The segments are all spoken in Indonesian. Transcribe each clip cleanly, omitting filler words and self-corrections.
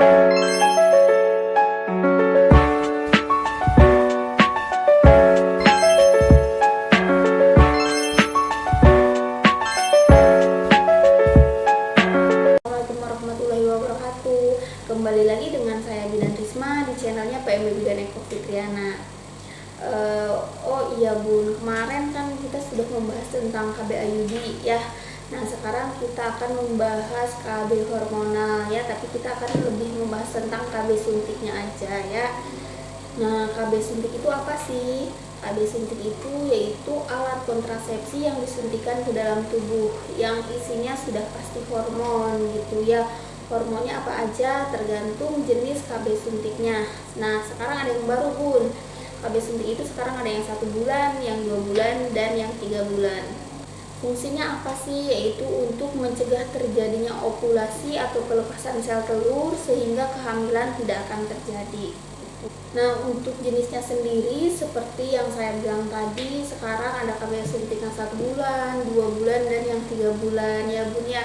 Kembali lagi dengan saya Bidan Risma di channelnya PMB Bidan Eko Fitriana. Oh iya Bun, kemarin kan kita sudah membahas tentang KB IUD ya. Nah sekarang kita akan membahas KB hormonal ya, tapi kita akan lebih membahas tentang KB suntiknya aja ya. Nah KB suntik itu apa sih? KB suntik itu yaitu alat kontrasepsi yang disuntikan ke dalam tubuh yang isinya sudah pasti hormon gitu ya. Hormonnya apa aja tergantung jenis KB suntiknya. Nah sekarang ada yang baru Bun, KB suntik itu sekarang ada yang 1 bulan, yang 2 bulan, dan yang 3 bulan. Fungsinya apa sih? Yaitu untuk mencegah terjadinya ovulasi atau pelepasan sel telur sehingga kehamilan tidak akan terjadi. Nah untuk jenisnya sendiri seperti yang saya bilang tadi, sekarang ada KB suntik yang 1 bulan, 2 bulan, dan yang 3 bulan ya Bun ya.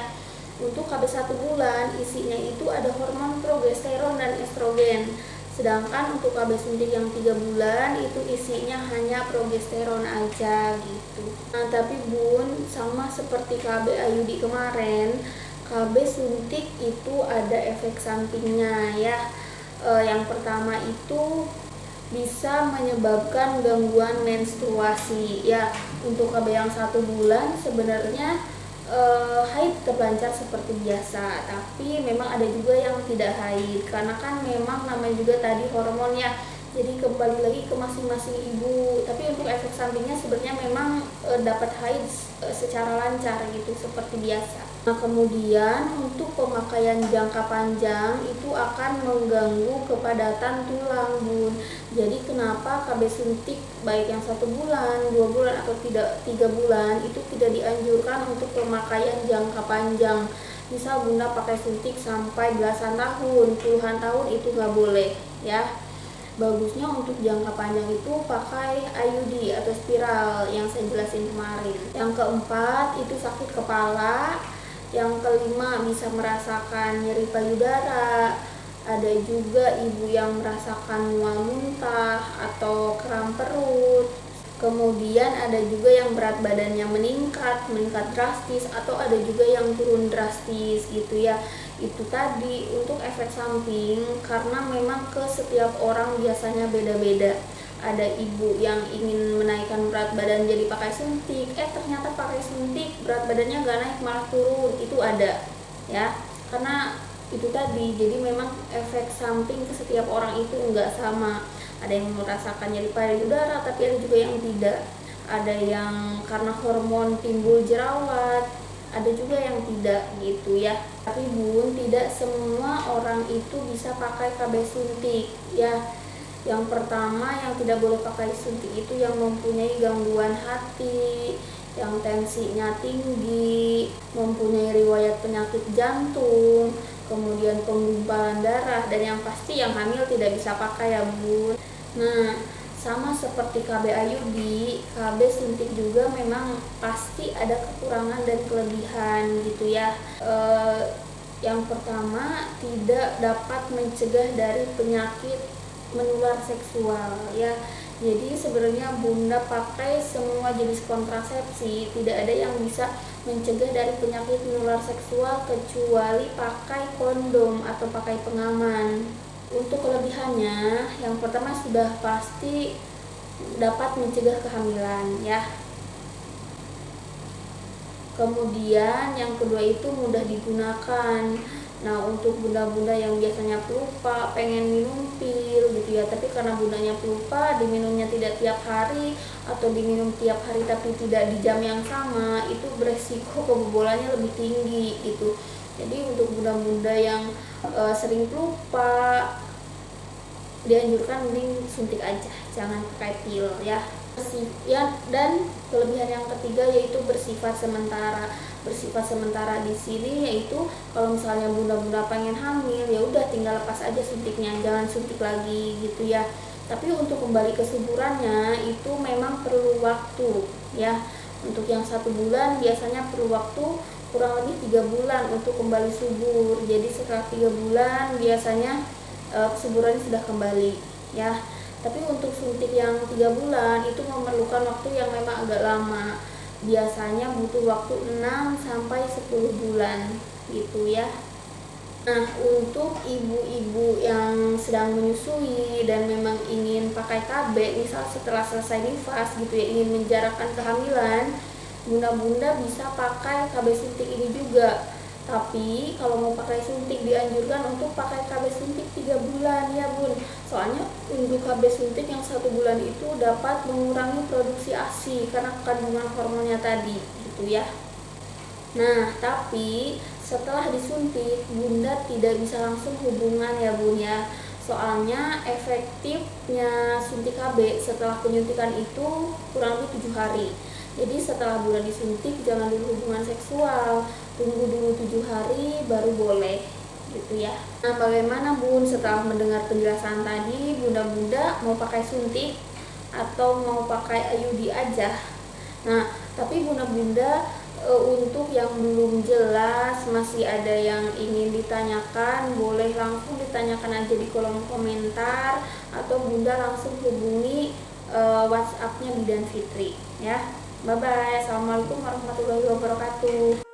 Untuk KB 1 bulan isinya itu ada hormon progesteron dan estrogen. Sedangkan untuk KB suntik yang 3 bulan itu isinya hanya progesteron aja gitu. Nah tapi Bun, sama seperti KB IUD kemarin, KB suntik itu ada efek sampingnya ya. Yang pertama itu bisa menyebabkan gangguan menstruasi ya. Untuk KB yang 1 bulan sebenarnya haid tetap lancar seperti biasa, tapi memang ada juga yang tidak haid karena kan memang namanya juga tadi hormonnya, jadi kembali lagi ke masing-masing ibu. Tapi untuk efek sampingnya sebenarnya memang dapat haid secara lancar gitu seperti biasa. Nah kemudian untuk pemakaian jangka panjang itu akan mengganggu kepadatan tulang Bun. Jadi kenapa KB suntik baik yang 1 bulan, 2 bulan atau 3 bulan itu tidak dianjurkan untuk pemakaian jangka panjang. Misal Bunda pakai suntik sampai belasan tahun, puluhan tahun itu nggak boleh ya. Bagusnya untuk jangka panjang itu pakai IUD atau spiral yang saya jelasin kemarin. Yang keempat itu sakit kepala. Yang kelima bisa merasakan nyeri payudara. Ada juga ibu yang merasakan mual muntah atau kram perut. Kemudian ada juga yang berat badannya meningkat drastis, atau ada juga yang turun drastis gitu ya. Itu tadi untuk efek samping, karena memang ke setiap orang biasanya beda-beda. Ada ibu yang ingin menaikkan berat badan jadi pakai suntik, ternyata pakai suntik berat badannya gak naik malah turun, itu ada ya. Karena itu tadi, jadi memang efek samping ke setiap orang itu enggak sama. Ada yang merasakan nyeri payudara tapi ada juga yang tidak. Ada yang karena hormon timbul jerawat, ada juga yang tidak gitu ya. Tapi Bun, tidak semua orang itu bisa pakai KB suntik ya. Yang pertama yang tidak boleh pakai suntik itu yang mempunyai gangguan hati, yang tensinya tinggi, mempunyai riwayat penyakit jantung, kemudian penggumpalan darah, dan yang pasti yang hamil tidak bisa pakai ya Bun. Nah sama seperti KB IUD, KB suntik juga memang pasti ada kekurangan dan kelebihan gitu ya. Yang pertama, tidak dapat mencegah dari penyakit menular seksual ya. Jadi sebenarnya Bunda pakai semua jenis kontrasepsi, tidak ada yang bisa mencegah dari penyakit menular seksual kecuali pakai kondom atau pakai pengaman. Untuk kelebihannya, yang pertama sudah pasti dapat mencegah kehamilan ya. Kemudian yang kedua itu mudah digunakan. Nah untuk bunda-bunda yang biasanya pelupa, pengen minum pil gitu ya, tapi karena bundanya pelupa, diminumnya tidak tiap hari atau diminum tiap hari tapi tidak di jam yang sama, itu beresiko kebobolannya lebih tinggi gitu. Jadi untuk bunda-bunda yang sering pelupa, dianjurkan mending suntik aja, jangan pakai pil ya. Dan kelebihan yang ketiga yaitu bersifat sementara. Bersifat sementara di sini yaitu kalau misalnya bunda-bunda pengen hamil, ya udah tinggal lepas aja suntiknya, jangan suntik lagi gitu ya. Tapi untuk kembali ke suburannya itu memang perlu waktu ya. Untuk yang 1 bulan biasanya perlu waktu kurang lebih 3 bulan untuk kembali subur. Jadi setelah 3 bulan biasanya kesuburannya sudah kembali ya. Tapi untuk suntik yang 3 bulan itu memerlukan waktu yang memang agak lama. Biasanya butuh waktu 6 sampai 10 bulan gitu ya. Nah, untuk ibu-ibu yang sedang menyusui dan memang ingin pakai KB, misal setelah selesai nifas gitu ya, ingin menjarakkan kehamilan, bunda-bunda bisa pakai KB suntik ini juga. Tapi kalau mau pakai suntik dianjurkan untuk pakai KB suntik 3 bulan ya bun. Soalnya untuk KB suntik yang 1 bulan itu dapat mengurangi produksi ASI karena kandungan hormonnya tadi gitu ya. Nah, tapi setelah disuntik, bunda tidak bisa langsung hubungan ya bun ya. Soalnya efektifnya suntik KB setelah penyuntikan itu kurang lebih 7 hari. Jadi setelah bunda disuntik jangan dulu hubungan seksual, tunggu dulu 7 hari baru boleh gitu ya. Nah, bagaimana bun setelah mendengar penjelasan tadi, bunda-bunda mau pakai suntik atau mau pakai IUD aja? Nah, tapi bunda-bunda untuk yang belum jelas, masih ada yang ingin ditanyakan, boleh langsung ditanyakan aja di kolom komentar atau bunda langsung hubungi WhatsApp-nya Bidan Fitri ya. Bye bye. Assalamualaikum warahmatullahi wabarakatuh.